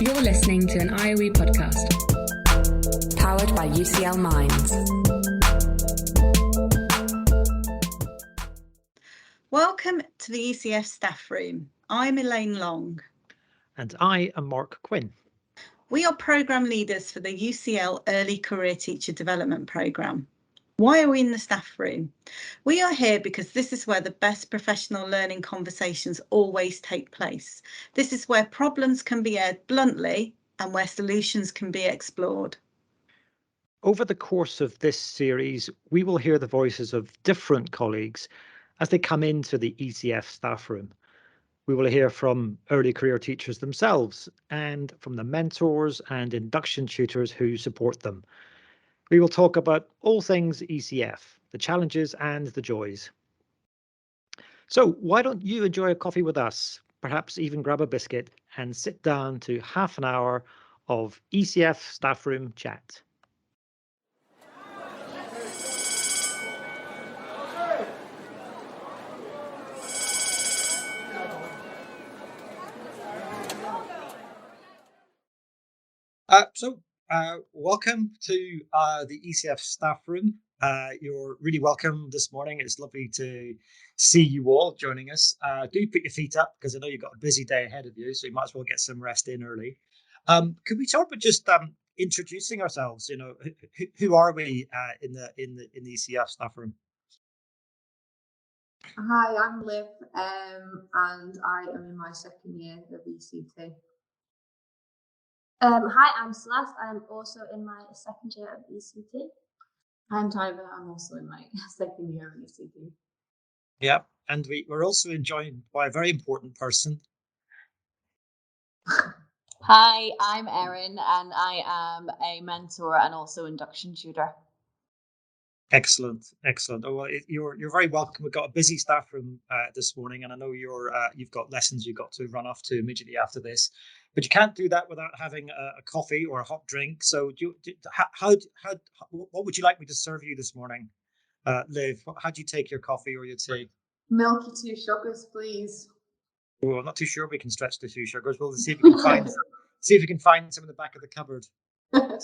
You're listening to an IOE podcast. Powered by UCL Minds. Welcome to the ECF Staffroom. I'm Elaine Long. And I am Mark Quinn. We are programme leaders for the UCL Early Career Teacher Development Programme. Why are we in the staff room? We are here because this is where the best professional learning conversations always take place. This is where problems can be aired bluntly and where solutions can be explored. Over the course of this series, we will hear the voices of different colleagues as they come into the ECF staff room. We will hear from early career teachers themselves and from the mentors and induction tutors who support them. We will talk about all things ECF, the challenges and the joys. So why don't you enjoy a coffee with us, perhaps even grab a biscuit and sit down to half an hour of ECF staff room chat. Welcome to the ECF staff room. You're really welcome this morning. It's lovely to see you all joining us. Do put your feet up because I know you've got a busy day ahead of you, so you might as well get some rest in early. Could we start with just introducing ourselves? You know, who are we in the ECF staff room? Hi, I'm Liv, and I am in my second year of ECT. Hi, I'm Celeste. I'm also in my second year of ECT. I'm Tayaba. I'm also in my second year of ECT. Yeah, and we're also joined by a very important person. Hi, I'm Erin, and I am a mentor and also induction tutor. Excellent. Oh, well, you're very welcome. We've got a busy staff room this morning, and I know you've got lessons you've got to run off to immediately after this. But you can't do that without having a coffee or a hot drink. So, what would you like me to serve you this morning, Liv? How do you take your coffee or your tea? Milky 2 sugars, please. Oh, I'm not too sure we can stretch to 2 sugars. We'll see if we can find some in the back of the cupboard. How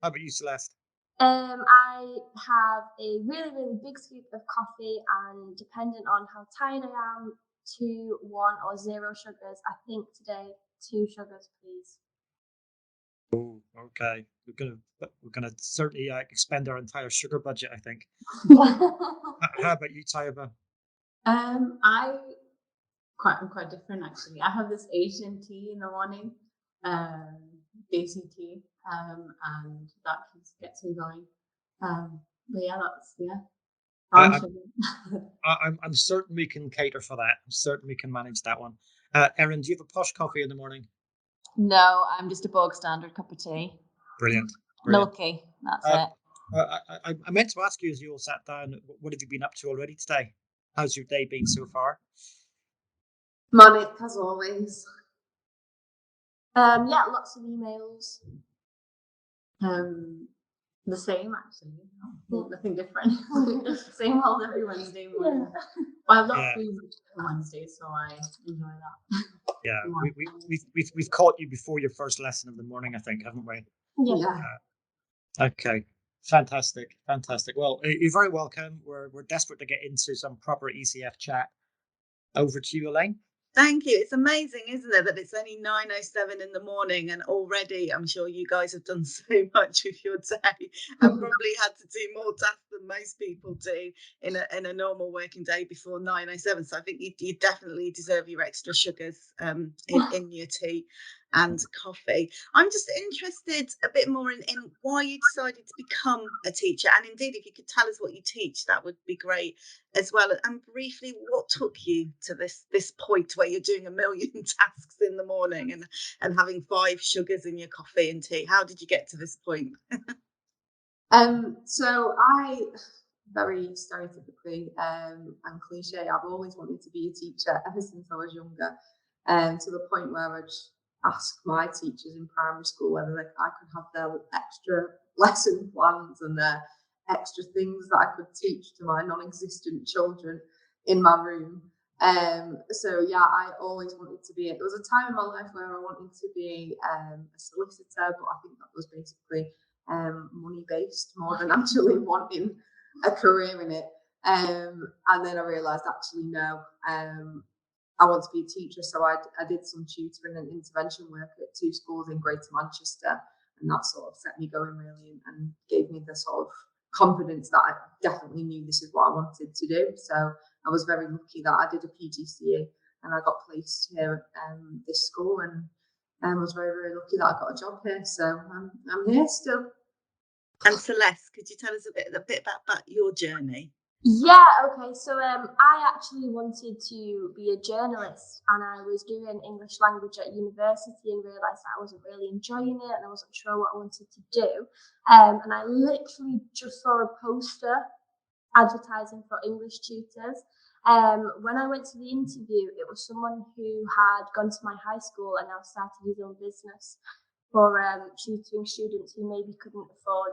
about you, Celeste? I have a really, really big scoop of coffee, and depending on how tired I am, 2, 1 or 0 sugars. I think today 2 sugars, please. Oh, okay. We're gonna certainly expend our entire sugar budget, I think. How about you, Tayaba? I'm quite different actually. I have this Asian tea in the morning, Desi tea, and that gets me going. But yeah, I'm certain we can cater for that. I'm certain we can manage that one. Erin, do you have a posh coffee in the morning? No, I'm just a bog standard cup of tea. Brilliant. Milky, that's it. I meant to ask you as you all sat down, what have you been up to already today? How's your day been so far? Manic as always. Yeah, lots of emails. The same actually. Nothing different. Same old every Wednesday morning. Yeah. Well, I've not been on Wednesday, so I enjoy that. Yeah, we've caught you before your first lesson of the morning, I think, haven't we? Yeah. Okay. Fantastic. Well, you're very welcome. We're desperate to get into some proper ECF chat. Over to you, Elaine. Thank you. It's amazing, isn't it, that it's only 9:07 in the morning and already I'm sure you guys have done so much with your day and probably had to do more tasks than most people do in a normal working day before 9:07. So I think you definitely deserve your extra sugars in your tea and coffee. I'm just interested a bit more in why you decided to become a teacher, and indeed if you could tell us what you teach, that would be great as well, and briefly what took you to this point where you're doing a million tasks in the morning and having 5 sugars in your coffee and tea. How did you get to this point? So I very stereotypically and cliche, I've always wanted to be a teacher ever since I was younger, to the point where I'd ask my teachers in primary school whether I could have their extra lesson plans and their extra things that I could teach to my non-existent children in my room. So yeah, I always wanted to be. There was a time in my life where I wanted to be a solicitor, but I think that was basically money based more than actually wanting a career in it. And then I realised actually no, I want to be a teacher. So I did some tutoring and intervention work at 2 schools in Greater Manchester, and that sort of set me going really, and gave me the sort of confidence that I definitely knew this is what I wanted to do. So I was very lucky that I did a PGCE and I got placed here at this school, and I was very, very lucky that I got a job here. So I'm here still. And Celeste, could you tell us a bit about your journey? Yeah, okay. So I actually wanted to be a journalist, and I was doing English language at university and realised that I wasn't really enjoying it and I wasn't sure what I wanted to do. And I literally just saw a poster advertising for English tutors. When I went to the interview, it was someone who had gone to my high school and now started his own business for tutoring students who maybe couldn't afford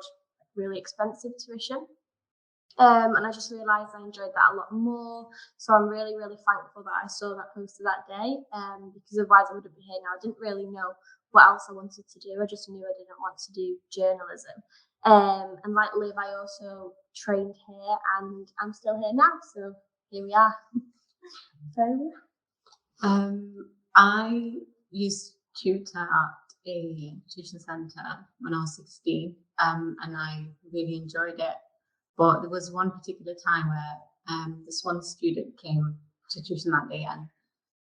really expensive tuition. And I just realised I enjoyed that a lot more. So I'm really, really thankful that I saw that poster that day, because otherwise I wouldn't be here now. I didn't really know what else I wanted to do. I just knew I didn't want to do journalism. And like Liv, I also trained here, and I'm still here now. So here we are. I used to tutor at a tuition centre when I was 16, and I really enjoyed it. But there was one particular time where this one student came to tuition that day, and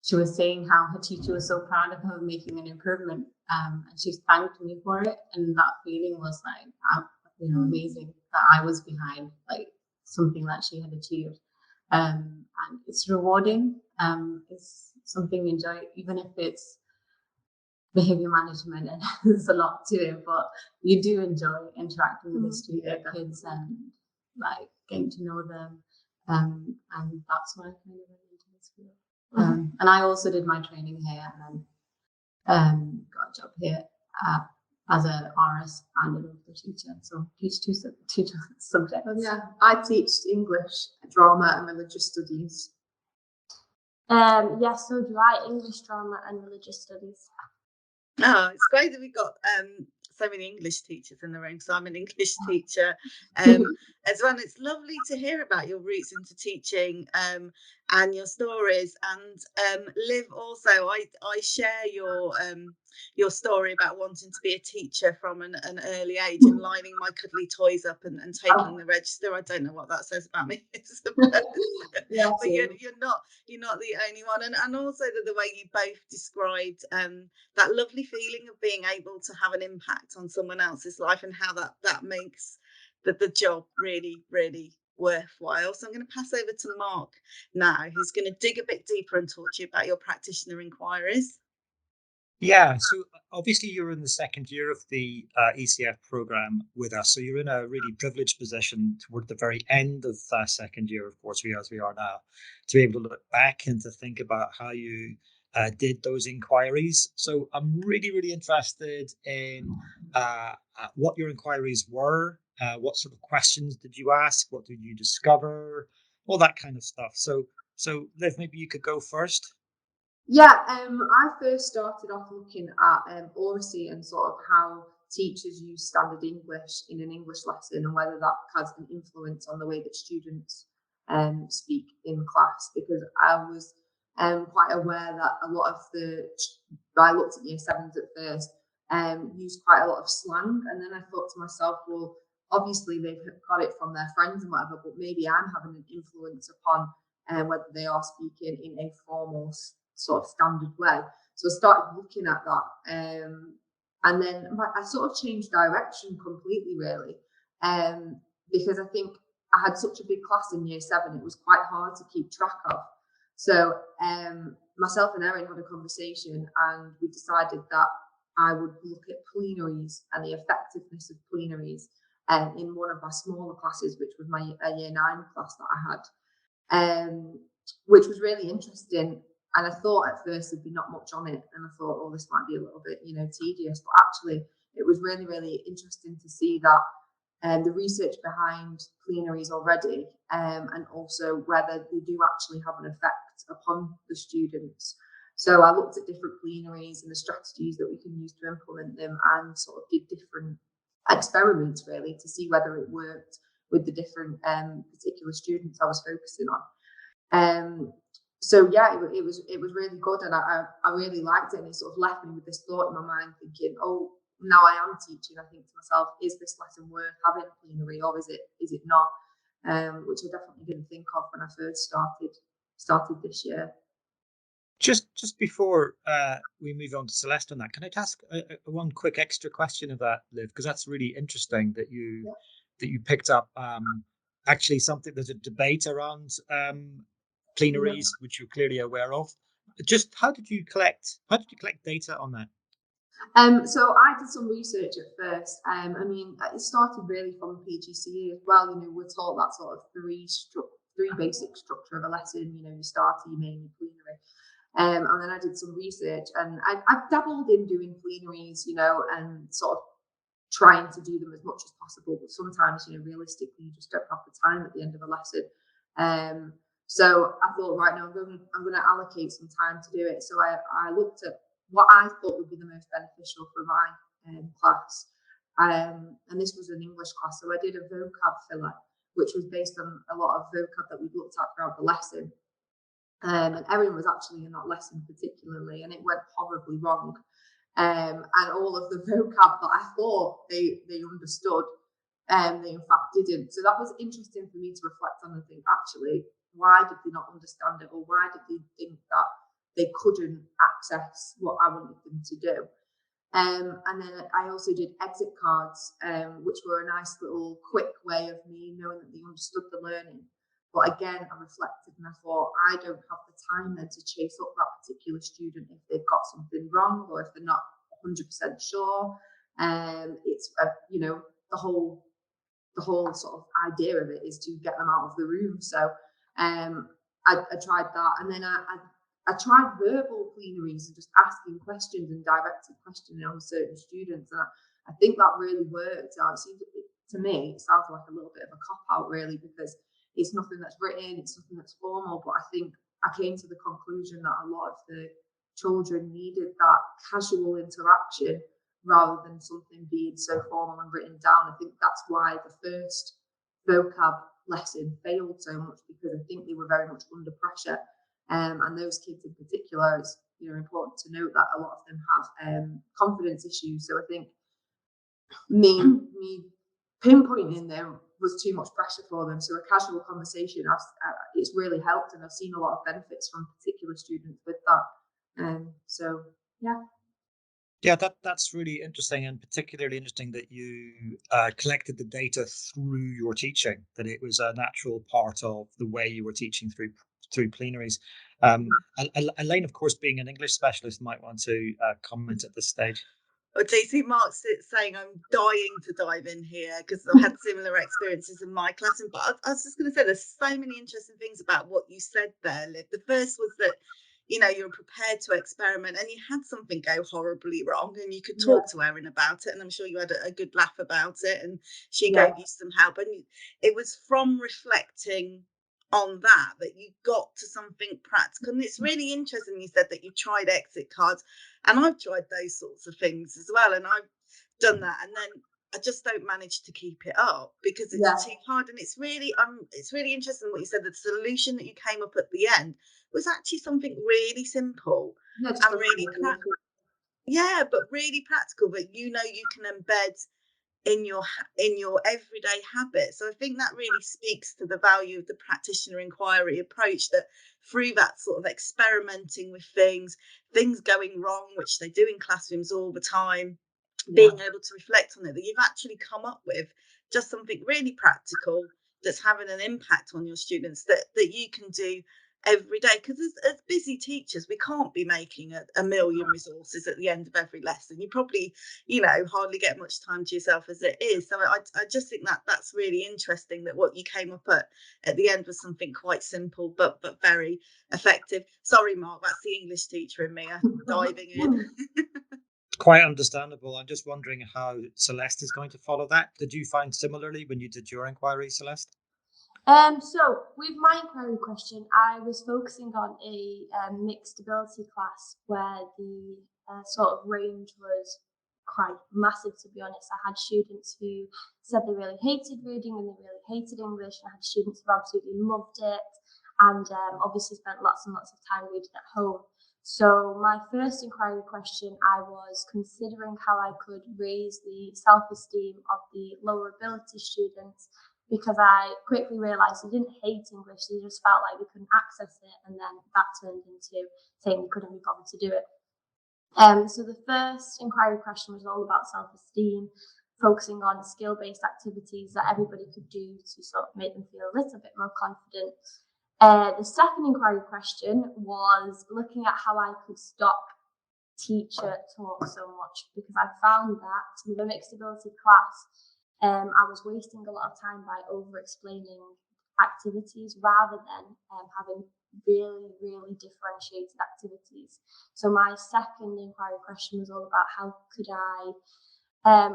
she was saying how her teacher was so proud of her making an improvement, and she thanked me for it. And that feeling was like, amazing that I was behind like something that she had achieved. And it's rewarding. It's something you enjoy, even if it's behavior management and there's a lot to it, but you do enjoy interacting with the kids and like getting to know them, and that's why I kind of went into this field. And I also did my training here, and then got a job here as a RS and a local teacher. So teach two subjects. Yeah, I teach English, drama, and religious studies. Yeah, so do I. English, drama, and religious studies. Oh, it's great that we've got so many English teachers in the room. So I'm an English teacher as well. It's lovely to hear about your roots into teaching and your stories. And Liv, also, I share your story about wanting to be a teacher from an early age and lining my cuddly toys up and taking the register. I don't know what that says about me. Yeah, but you're not the only one. And also the way you both described that lovely feeling of being able to have an impact on someone else's life, and how that makes the job really, really worthwhile. So I'm going to pass over to Mark now, who's going to dig a bit deeper and talk to you about your practitioner inquiries. Yeah, so obviously you're in the second year of the ECF programme with us, so you're in a really privileged position toward the very end of that second year, of course, as we are now, to be able to look back and to think about how you did those inquiries. So I'm really, really interested in what your inquiries were, what sort of questions did you ask, what did you discover, all that kind of stuff. So Liv, maybe you could go first. Yeah, I first started off looking at oracy and sort of how teachers use standard English in an English lesson, and whether that has an influence on the way that students speak in class. Because I was quite aware that a lot of I looked at year 7s at first, used quite a lot of slang, and then I thought to myself, well, obviously they've got it from their friends and whatever, but maybe I'm having an influence upon whether they are speaking in a formal sort of standard way. So I started looking at that, and then I sort of changed direction completely, really, because I think I had such a big class in year 7, it was quite hard to keep track of. So myself and Erin had a conversation, and we decided that I would look at plenaries and the effectiveness of plenaries in one of my smaller classes, which was my year 9 class that I had, which was really interesting. And I thought at first there'd be not much on it, and I thought, oh, this might be a little bit, tedious. But actually, it was really, really interesting to see that the research behind plenaries already, and also whether they do actually have an effect effect upon the students. So I looked at different plenaries and the strategies that we can use to implement them, and sort of did different experiments really to see whether it worked with the different particular students I was focusing on. So yeah, it was really good, and I really liked it, and it sort of left me with this thought in my mind, thinking, oh, now I am teaching, I think to myself, is this lesson worth having a plenary, or is it not? Which I definitely didn't think of when I first started this year. Just before we move on to Celeste on that, can I ask one quick extra question of that, Liv? Because that's really interesting that you picked up actually something. There's a debate around plenaries, which you're clearly aware of. Just how did you collect data on that? So I did some research at first. I mean, it started really from PGCE as well. You know, we're taught that sort of three basic structure of a lesson. You know, you start, you main, you plenary. And then I did some research, and I've dabbled in doing plenaries, you know, and sort of trying to do them as much as possible. But sometimes, you know, realistically, you just don't have the time at the end of a lesson. So I thought, right now, I'm going to allocate some time to do it. So I looked at what I thought would be the most beneficial for my class. And this was an English class. So I did a vocab filler, which was based on a lot of vocab that we'd looked at throughout the lesson. And Erin was actually in that lesson particularly, and it went horribly wrong. And all of the vocab that I thought they understood, they in fact didn't. So that was interesting for me to reflect on and think, actually, why did they not understand it, or why did they think that they couldn't access what I wanted them to do? And then I also did exit cards, which were a nice little quick way of me knowing that they understood the learning. But again, I reflected and I thought, I don't have the time then to chase up that particular student if they've got something wrong, or if they're not 100% sure. It's you know, the whole sort of idea of it is to get them out of the room. So I tried that, and then I tried verbal plenaries and just asking questions and directed questioning on certain students, and I think that really worked. It seemed to me, it sounds like a little bit of a cop-out really, because it's nothing that's written, it's nothing that's formal, but I think I came to the conclusion that a lot of the children needed that casual interaction rather than something being so formal and written down. I think that's why the first vocab lesson failed so much, because I think they were very much under pressure. And those kids in particular, it's, you know, important to note that a lot of them have confidence issues. So I think me pinpointing them was too much pressure for them. So a casual conversation, it's really helped, and I've seen a lot of benefits from particular students with that. So yeah. Yeah, that's really interesting, and particularly interesting that you collected the data through your teaching, that it was a natural part of the way you were teaching through plenaries. Elaine, of course, being an English specialist, might want to comment at this stage. Well, DC Mark's saying I'm dying to dive in here because I've had similar experiences in my class. But I was just going to say, there's so many interesting things about what you said there, Liv. The first was that, you know, you were prepared to experiment and you had something go horribly wrong, and you could talk to Erin about it, and I'm sure you had a good laugh about it, and she gave you some help. And it was from reflecting on that you got to something practical. And it's really interesting you said that you tried exit cards, and I've tried those sorts of things as well, and I've done that, and then I just don't manage to keep it up because it's too hard. And it's really interesting what you said. The solution that you came up at the end was actually something really simple and really practical. Yeah, but really practical, that you know you can embed in your everyday habits. So I think that really speaks to the value of the practitioner inquiry approach, that through that sort of experimenting with things going wrong, which they do in classrooms all the time, being able to reflect on it, that you've actually come up with just something really practical that's having an impact on your students that you can do every day. Because as busy teachers, we can't be making a million resources at the end of every lesson. You probably, you know, hardly get much time to yourself as it is. So I just think that's really interesting, that what you came up at the end was something quite simple but very effective. Sorry, Mark, that's the English teacher in me diving in. Quite understandable. I'm just wondering how Celeste is going to follow that. Did you find similarly when you did your inquiry, Celeste? So with my inquiry question, I was focusing on a mixed ability class where the sort of range was quite massive, to be honest. I had students who said they really hated reading and they really hated English, and I had students who absolutely loved it and obviously spent lots and lots of time reading at home. So my first inquiry question, I was considering how I could raise the self-esteem of the lower ability students, because I quickly realised they didn't hate English, they just felt like they couldn't access it, and then that turned into saying they couldn't be bothered to do it. So the first inquiry question was all about self-esteem, focusing on skill-based activities that everybody could do to sort of make them feel a little bit more confident. The second inquiry question was looking at how I could stop teacher talk so much, because I found that with a mixed ability class, I was wasting a lot of time by over-explaining activities rather than having really, really differentiated activities. So my second inquiry question was all about how could I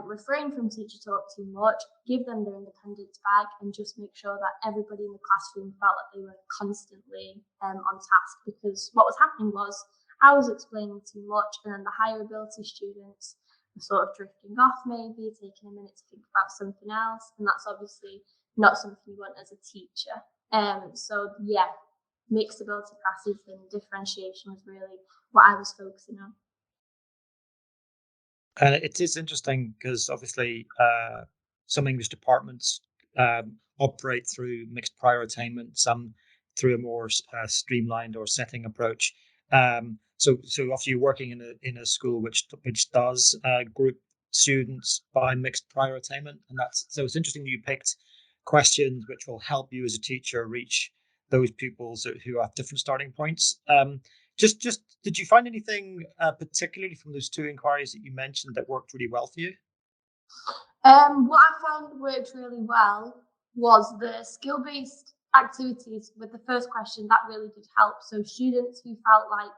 refrain from teacher talk too much, give them their independence back, and just make sure that everybody in the classroom felt like they were constantly on task. Because what was happening was I was explaining too much, and then the higher ability students were sort of drifting off, maybe taking a minute to think about something else, and that's obviously not something you want as a teacher. So yeah, mixed ability classes and differentiation was really what I was focusing on. And it is interesting because obviously some English departments operate through mixed prior attainment, some through a more streamlined or setting approach. So often you're working in a school which does group students by mixed prior attainment, and so it's interesting you picked questions which will help you as a teacher reach those pupils who have different starting points. Just did you find anything particularly from those two inquiries that you mentioned that worked really well for you? What I found worked really well was the skill-based activities with the first question. That really did help. So students who felt like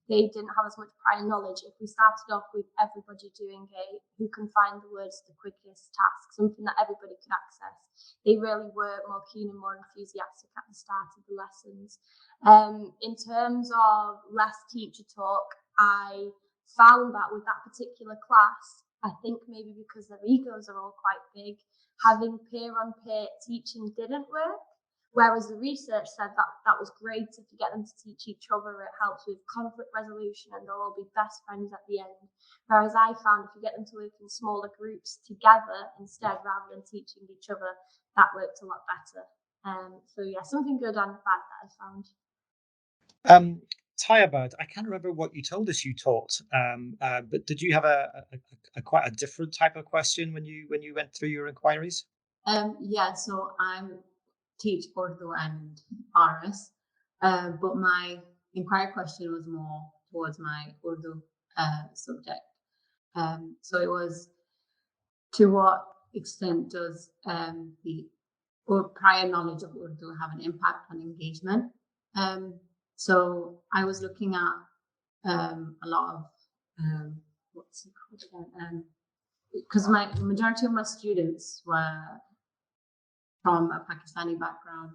they didn't have as much prior knowledge, if we started off with everybody doing who can find the words the quickest task, something that everybody could access, they really were more keen and more enthusiastic at the start of the lessons. In terms of less teacher talk, I found that with that particular class, I think maybe because their egos are all quite big, having peer-on-peer teaching didn't work. Whereas the research said that was great if you get them to teach each other, it helps with conflict resolution and they'll all be best friends at the end. Whereas I found if you get them to work in smaller groups together instead rather than teaching each other, that worked a lot better. So yeah, something good and bad that I found. Tayaba, I can't remember what you told us you taught, but did you have a quite a different type of question when you went through your inquiries? Yeah, so I'm teach Urdu and RS, but my inquiry question was more towards my Urdu subject. So it was, to what extent does the prior knowledge of Urdu have an impact on engagement? So I was looking at a lot of what's it called again? Because my majority of my students were from a Pakistani background,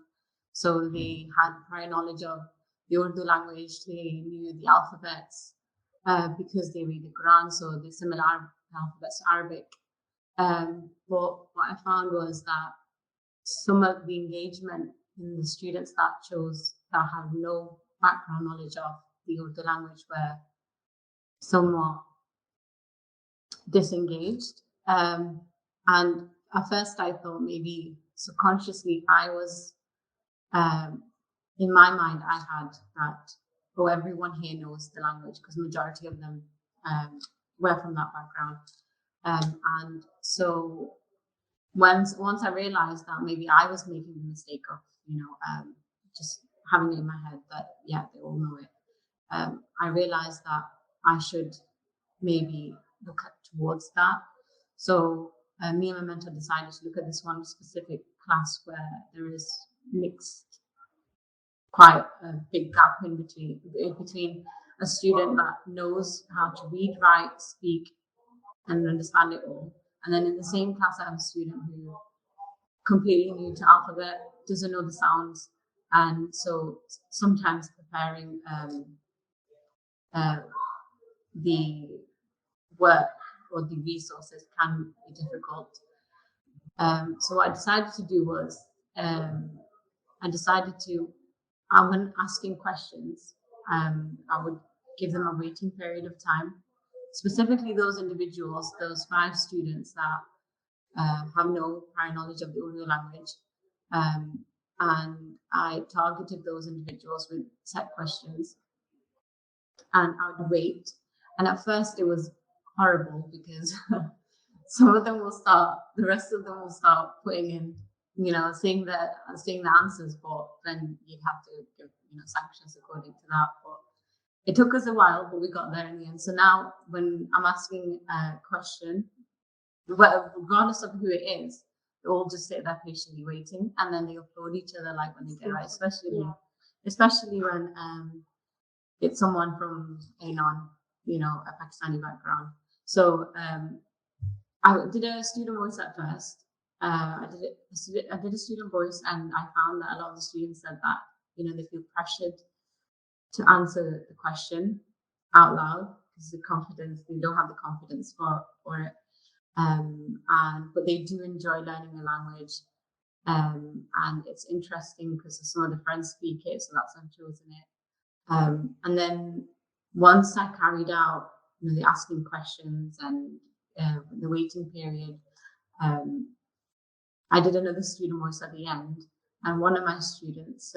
so they had prior knowledge of the Urdu language. They knew the alphabets because they read the Quran, so the similar alphabets to Arabic. But what I found was that some of the engagement in the students that have no background knowledge of the Urdu language were somewhat disengaged. And at first I thought maybe subconsciously I was, in my mind, I had that, oh, everyone here knows the language because majority of them were from that background. And so once I realized that maybe I was making the mistake of, just having it in my head that, yeah, they all know it, I realized that I should maybe look towards that. So me and my mentor decided to look at this one specific class where there is quite a big gap in between a student that knows how to read, write, speak, and understand it all. And then in the same class, I have a student who completely new to alphabet, doesn't know the sounds, and so sometimes preparing the work or the resources can be difficult. So what I decided to do was when asking questions, I would give them a waiting period of time, specifically those individuals, those 5 students that have no prior knowledge of the Urdu language. And I targeted those individuals with set questions, and I would wait. And at first it was horrible because some of them will start, the rest of them will start putting in, saying the answers, but then you'd have to give, sanctions according to that. But it took us a while, but we got there in the end. So now when I'm asking a question, regardless of who it is, they all just sit there patiently waiting, and then they applaud each other like when they get it right, especially when it's someone from a Pakistani background. So I did a student voice at first. I did a student voice, and I found that a lot of the students said that they feel pressured to answer the question out loud because they don't have the confidence for it. But they do enjoy learning the language, and it's interesting because some of the friends speak it, so that's why I've chosen it. And then once I carried out the asking questions and the waiting period, I did another student voice at the end, and one of my students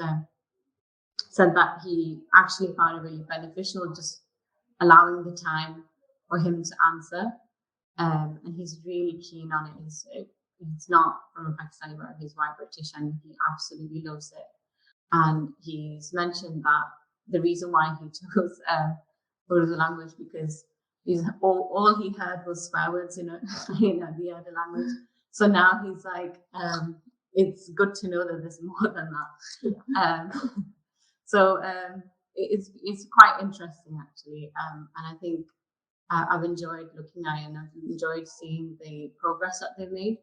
said that he actually found it really beneficial just allowing the time for him to answer. And he's really keen on it. He's not from a Pakistani background, he's white British, and he absolutely loves it. And he's mentioned that the reason why he chose Urdu language because all he heard was swear words in the other language. So now he's like, it's good to know that there's more than that. So it's quite interesting actually, and I think I've enjoyed looking at it, and I've enjoyed seeing the progress that they've made.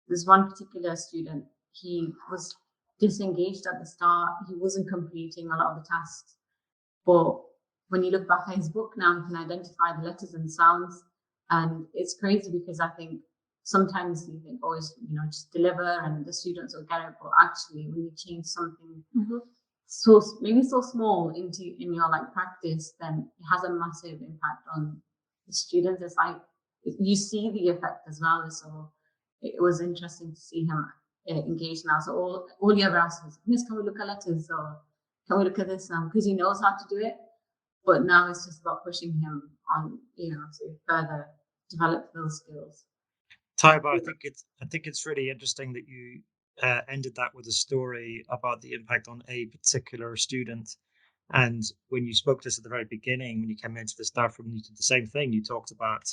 There's one particular student, he was disengaged at the start, he wasn't completing a lot of the tasks, but when you look back at his book now, you can identify the letters and sounds, and it's crazy because I think sometimes you think, oh, just deliver and the students will get it, but actually when you change something so small in your practice, then it has a massive impact on the students. It's like you see the effect as well. So it was interesting to see him engage now. So all he ever asks is, Miss, can we look at letters, or can we look at this now? Because he knows how to do it. But now it's just about pushing him on, to further develop those skills. Tayaba, I think it's really interesting that you ended that with a story about the impact on a particular student. And when you spoke to us at the very beginning, when you came into the staff room, you did the same thing. You talked about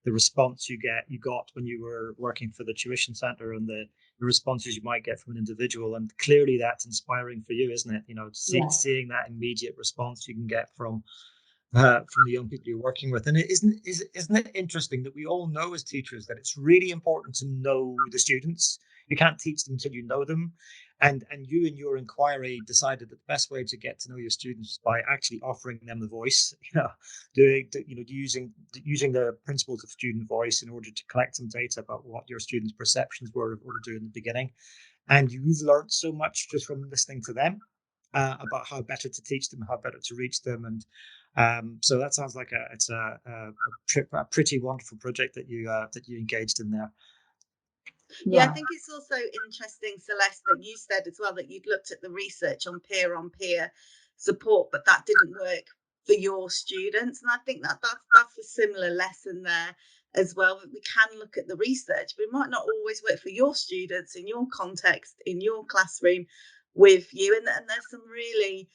the response you got when you were working for the tuition centre, and the responses you might get from an individual. And clearly that's inspiring for you, isn't it? Seeing that immediate response you can get from the young people you're working with. And isn't it interesting that we all know as teachers that it's really important to know the students? You can't teach them until you know them. And you in your inquiry decided that the best way to get to know your students is by actually offering them the voice, using the principles of student voice in order to collect some data about what your students' perceptions were of what to do in the beginning. And you've learned so much just from listening to them about how better to teach them, how better to reach them. And so that sounds like it's a pretty wonderful project that you engaged in there. Yeah, I think it's also interesting, Celeste, that you said as well that you'd looked at the research on peer support, but that didn't work for your students. And I think that's a similar lesson there as well, that we can look at the research, but it might not always work for your students in your context, in your classroom with you. And there's some really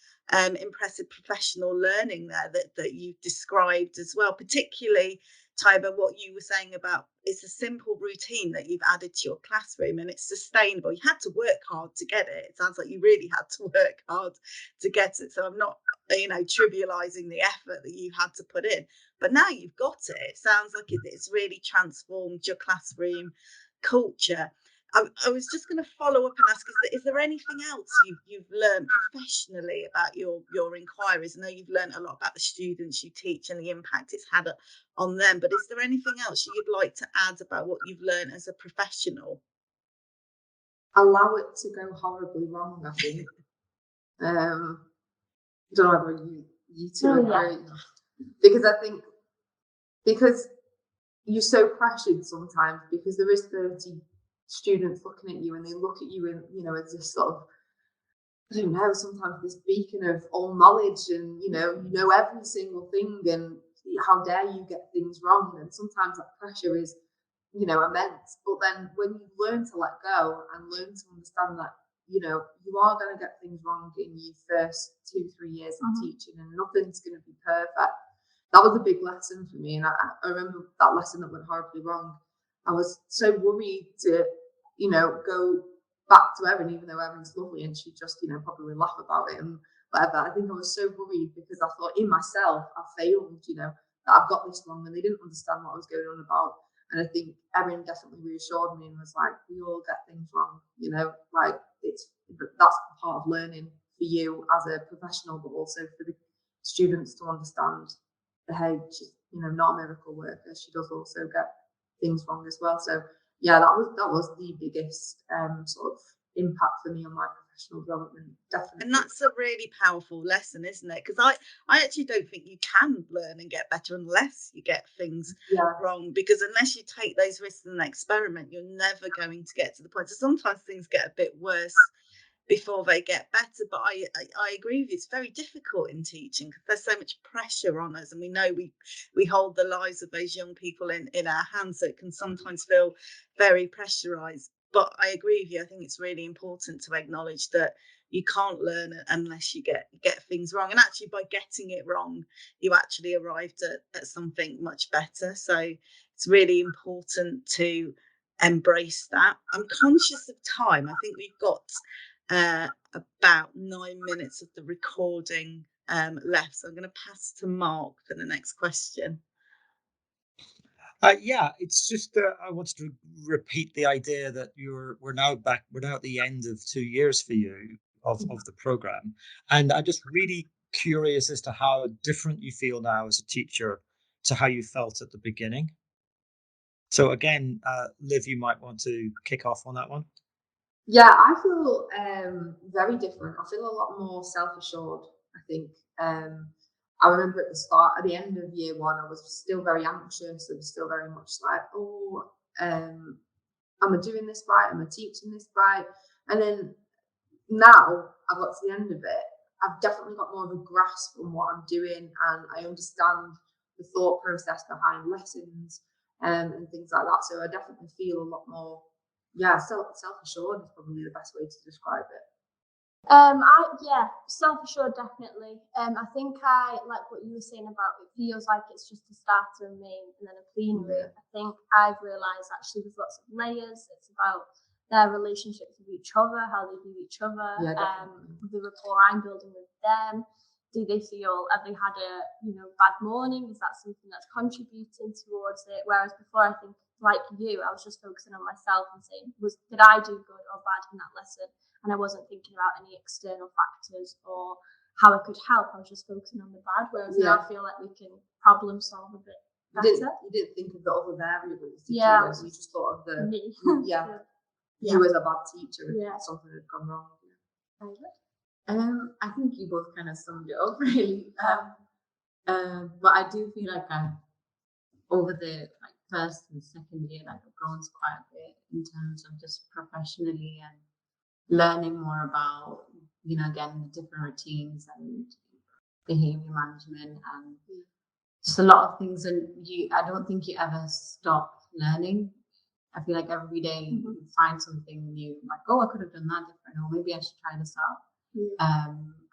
impressive professional learning there that you've described as well, particularly Tayaba, what you were saying about it's a simple routine that you've added to your classroom and it's sustainable. You had to work hard to get it. It sounds like you really had to work hard to get it. So I'm not, trivializing the effort that you had to put in. But now you've got it. It sounds like it's really transformed your classroom culture. I was just going to follow up and ask: is there anything else you've learned professionally about your inquiries? I know you've learned a lot about the students you teach and the impact it's had on them, but is there anything else you'd like to add about what you've learned as a professional? Allow it to go horribly wrong, I think. Don't know whether you two agree. Because I think you're so pressured sometimes, because there is 30 students looking at you, and they look at you in, as this sort of, I don't know, sometimes this beacon of all knowledge, and you know every single thing, and how dare you get things wrong. And sometimes that pressure is, immense. But then when you learn to let go and learn to understand that, you are going to get things wrong in your first 2-3 years of teaching, and nothing's going to be perfect. That was a big lesson for me. And I remember that lesson that went horribly wrong. I was so worried to, go back to Erin, even though Erin's lovely and she'd just, probably laugh about it and whatever. I think I was so worried because I thought in myself, I failed, that I've got this wrong, and they didn't understand what I was going on about. And I think Erin definitely reassured me and was like, we all get things wrong, like that's part of learning for you as a professional, but also for the students to understand that, hey, she's, not a miracle worker. She does also get things wrong as well. So yeah, that was the biggest sort of impact for me on my professional development, definitely. And that's a really powerful lesson, isn't it? Because I actually don't think you can learn and get better unless you get things wrong, because unless you take those risks and experiment, you're never going to get to the point. So sometimes things get a bit worse before they get better. But I agree with you, it's very difficult in teaching because there's so much pressure on us, and we know we hold the lives of those young people in our hands, so it can sometimes feel very pressurized. But I agree with you, I think it's really important to acknowledge that you can't learn unless you get things wrong, and actually by getting it wrong you actually arrived at something much better. So it's really important to embrace that. I'm conscious of time. I think we've got about 9 minutes of the recording left, so I'm going to pass to Mark for the next question. Yeah, it's just I wanted to repeat the idea that we're now at the end of 2 years for you of the program, and I'm just really curious as to how different you feel now as a teacher to how you felt at the beginning. So again, Liv, you might want to kick off on that one. Yeah, I feel very different. I feel a lot more self-assured, I think. I remember at the end of year one, I was still very anxious. I was still very much like, am I doing this right? Am I teaching this right? And then now I've got to the end of it, I've definitely got more of a grasp on what I'm doing, and I understand the thought process behind lessons and things like that. So I definitely feel a lot more, self-assured is probably the best way to describe it. Self-assured, definitely. I think I like what you were saying about it feels like it's just a starter and main and then a plenary. I think I've realised actually there's lots of layers. It's about their relationships with each other, how they view each other, the rapport I'm building with them. Do they feel, have they had a bad morning? Is that something that's contributing towards it? Whereas before, I think like you, I was just focusing on myself and saying, did I do good or bad in that lesson? And I wasn't thinking about any external factors or how I could help. I was just focusing on the bad. Whereas now I feel like we can problem solve a bit better. You didn't think of the other variables. You just thought of the me. You as a bad teacher if something had gone wrong. I think you both kind of summed it up really. But I do feel like over the first and second year, I've grown quite a bit in terms of just professionally and learning more about, again, the different routines and behavior management and just a lot of things. And I don't think you ever stop learning. I feel like every day you find something new, like, I could have done that different, or maybe I should try this out.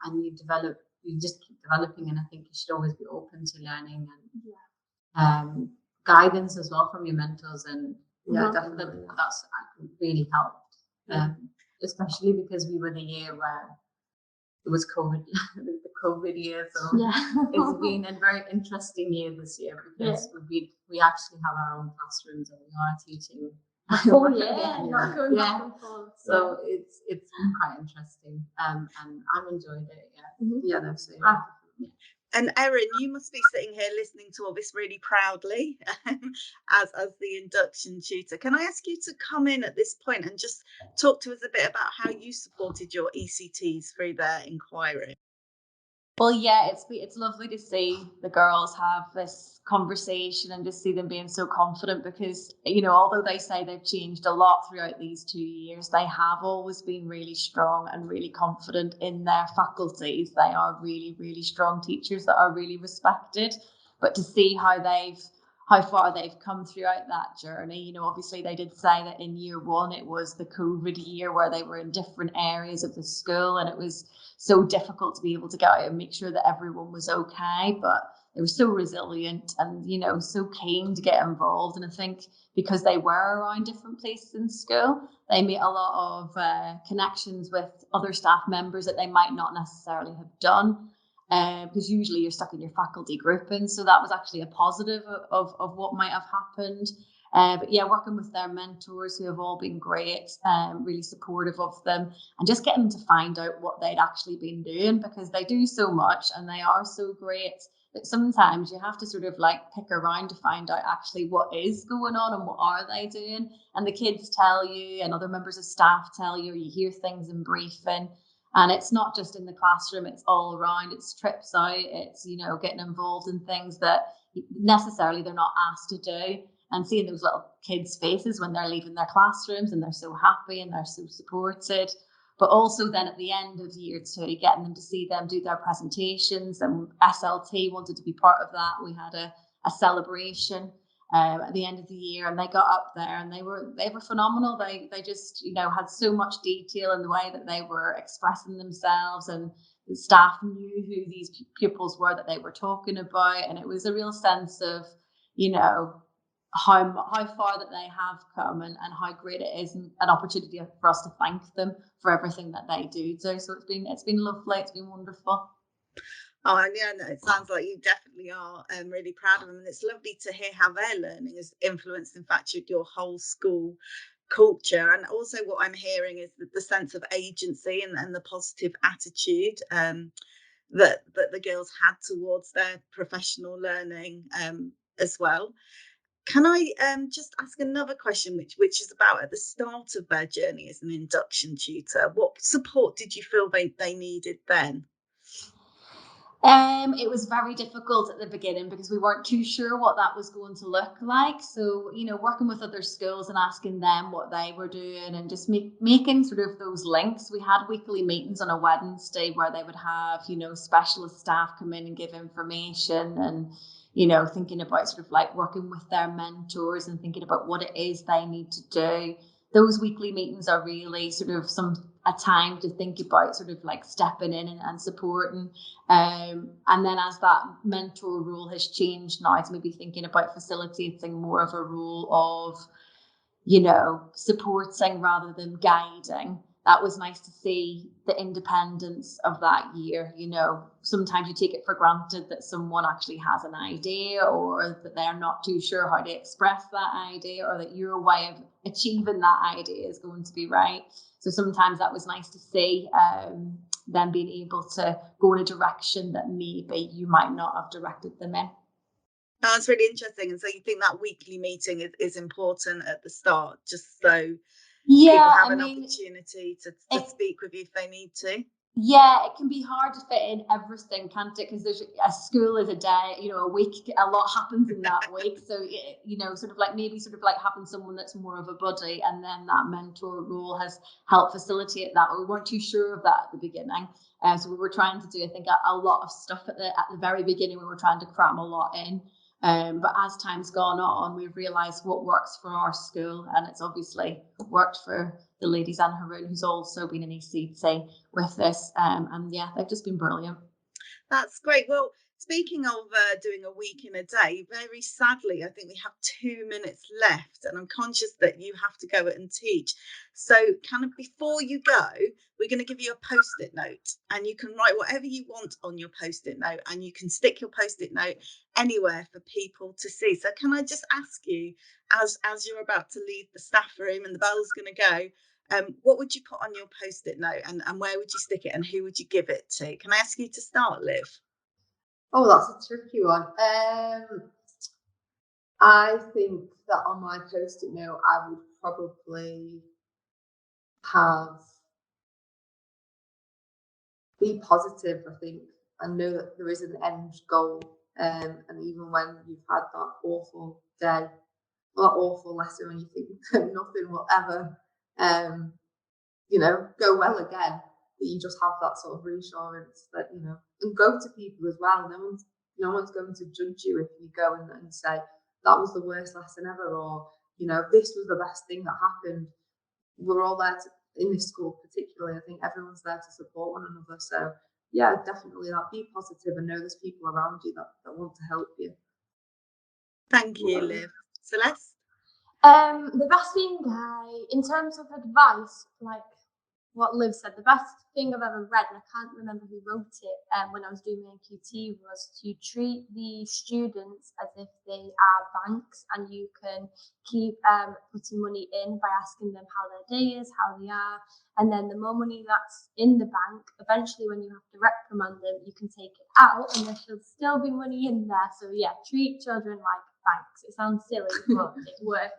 And you just keep developing, and I think you should always be open to learning and guidance as well from your mentors, and definitely that's really helped, especially because we were the year where it was COVID, the COVID year, so it's been a very interesting year this year because we actually have our own classrooms and we are teaching Oh yeah, not going back and forth. So it's been quite interesting, and I've enjoyed it. Yeah, that's it. And Erin, you must be sitting here listening to all this really proudly as the induction tutor. Can I ask you to come in at this point and just talk to us a bit about how you supported your ECTs through their inquiry? Well, yeah, it's lovely to see the girls have this conversation and just see them being so confident because, you know, although they say they've changed a lot throughout these 2 years, they have always been really strong and really confident in their faculties. They are really, really strong teachers that are really respected. But to see how far they've come throughout that journey. You know, obviously they did say that in year one, it was the COVID year where they were in different areas of the school and it was so difficult to be able to go out and make sure that everyone was okay. But they were so resilient and, you know, so keen to get involved. And I think because they were around different places in school, they made a lot of connections with other staff members that they might not necessarily have done. Because usually you're stuck in your faculty group, and so that was actually a positive of what might have happened. But yeah, working with their mentors who have all been great, really supportive of them, and just getting them to find out what they'd actually been doing because they do so much and they are so great that sometimes you have to sort of like pick around to find out actually what is going on and what are they doing. And the kids tell you, and other members of staff tell you, or you hear things in briefing. And it's not just in the classroom, it's all around, it's trips out, it's, you know, getting involved in things that necessarily they're not asked to do. And seeing those little kids' faces when they're leaving their classrooms and they're so happy and they're so supported. But also then at the end of year two, getting them to see them do their presentations, and SLT wanted to be part of that. We had a celebration at the end of the year, and they got up there and they were phenomenal. They just, you know, had so much detail in the way that they were expressing themselves, and the staff knew who these pupils were that they were talking about, and it was a real sense of, you know, how far that they have come and how great it is, and an opportunity for us to thank them for everything that they do. So it's been lovely, it's been wonderful. Oh, and yeah, no, it sounds like you definitely are really proud of them, and it's lovely to hear how their learning has influenced, in fact, your whole school culture. And also what I'm hearing is that the sense of agency and the positive attitude that the girls had towards their professional learning as well. Can I just ask another question, which is about at the start of their journey as an induction tutor? What support did you feel they needed then? It was very difficult at the beginning because we weren't too sure what that was going to look like. So, you know, working with other schools and asking them what they were doing and just making sort of those links. We had weekly meetings on a Wednesday where they would have, you know, specialist staff come in and give information, and, you know, thinking about sort of like working with their mentors and thinking about what it is they need to do. Those weekly meetings are really sort of a time to think about sort of like stepping in and supporting. And then as that mentor role has changed now, it's maybe thinking about facilitating more of a role of, you know, supporting rather than guiding. That was nice to see the independence of that year. You know, sometimes you take it for granted that someone actually has an idea, or that they're not too sure how to express that idea, or that your way of achieving that idea is going to be right. So sometimes that was nice to see them being able to go in a direction that maybe you might not have directed them in. That's really interesting. And so you think that weekly meeting is important at the start, just so people have an opportunity to speak with you if they need to? Yeah, it can be hard to fit in everything, can't it? Because there's a school is a day, you know, a week, a lot happens in that week. So, you know, sort of like having someone that's more of a buddy, and then that mentor role has helped facilitate that. We weren't too sure of that at the beginning. So we were trying to do, I think, a lot of stuff at the very beginning. We were trying to cram a lot in. But as time's gone on, we've realised what works for our school, and it's obviously worked for the ladies and Haroon, who's also been an ECT with this. And yeah, they've just been brilliant. That's great. Well, Speaking of doing a week in a day, very sadly, I think we have 2 minutes left, and I'm conscious that you have to go and teach. So kind of before you go, we're going to give you a Post-it note, and you can write whatever you want on your Post-it note, and you can stick your Post-it note anywhere for people to see. So can I just ask you, as you're about to leave the staff room and the bell's going to go, what would you put on your Post-it note, and where would you stick it, and who would you give it to? Can I ask you to start, Liv? Oh, that's a tricky one. I think that on my Post-it note, I would probably have be positive, I think, and know that there is an end goal. And even when you've had that awful day, or that awful lesson when you think that nothing will ever, go well again, that you just have that sort of reassurance that, and go to people as well. No one's going to judge you if you go and say, that was the worst lesson ever, or, this was the best thing that happened. We're all there in this school particularly, I think everyone's there to support one another. So yeah, definitely that, be positive and know there's people around you that want to help you. Thank you, Liv. Celeste? The best thing, in terms of advice, like what Liv said, the best thing I've ever read, and I can't remember who wrote it when I was doing my NQT, was to treat the students as if they are banks, and you can keep putting money in by asking them how their day is, how they are, and then the more money that's in the bank, eventually when you have to reprimand them, you can take it out and there should still be money in there. So yeah, treat children like banks. It sounds silly, but it works.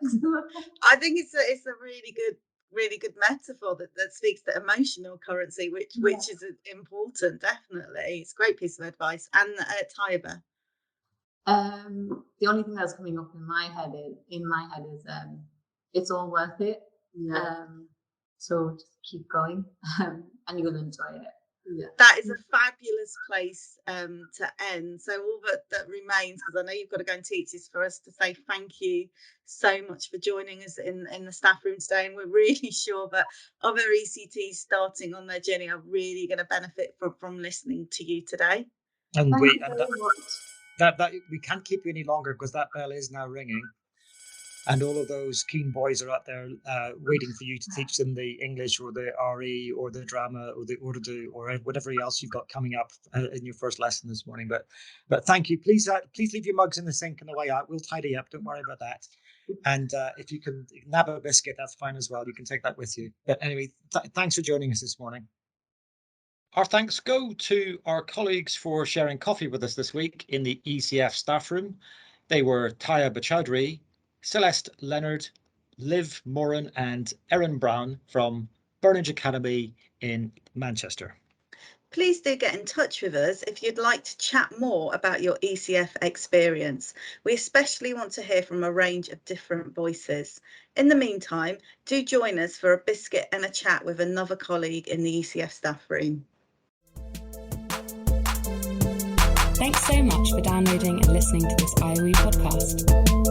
I think it's a really good metaphor that speaks to emotional currency, which is important. Definitely, it's a great piece of advice. And Tayaba? The only thing that's coming up in my head is it's all worth it. So just keep going, and you'll enjoy it. Yeah. That is a fabulous place to end. So all that remains, because I know you've got to go and teach, is for us to say thank you so much for joining us in the staff room today. And we're really sure that other ECTs starting on their journey are really going to benefit from listening to you today. And that we can't keep you any longer, because that bell is now ringing. And all of those keen boys are out there waiting for you to teach them the English or the RE or the drama or the Urdu or whatever else you've got coming up in your first lesson this morning. But thank you. Please leave your mugs in the sink on the way out. We'll tidy up. Don't worry about that. And if you can nab a biscuit, that's fine as well. You can take that with you. But anyway, thanks for joining us this morning. Our thanks go to our colleagues for sharing coffee with us this week in the ECF staff room. They were Tayaba Chaudhry, Celeste, Leonard, Liv, Moran and Erin Brown from Burnage Academy in Manchester. Please do get in touch with us if you'd like to chat more about your ECF experience. We especially want to hear from a range of different voices. In the meantime, do join us for a biscuit and a chat with another colleague in the ECF staff room. Thanks so much for downloading and listening to this IOE podcast.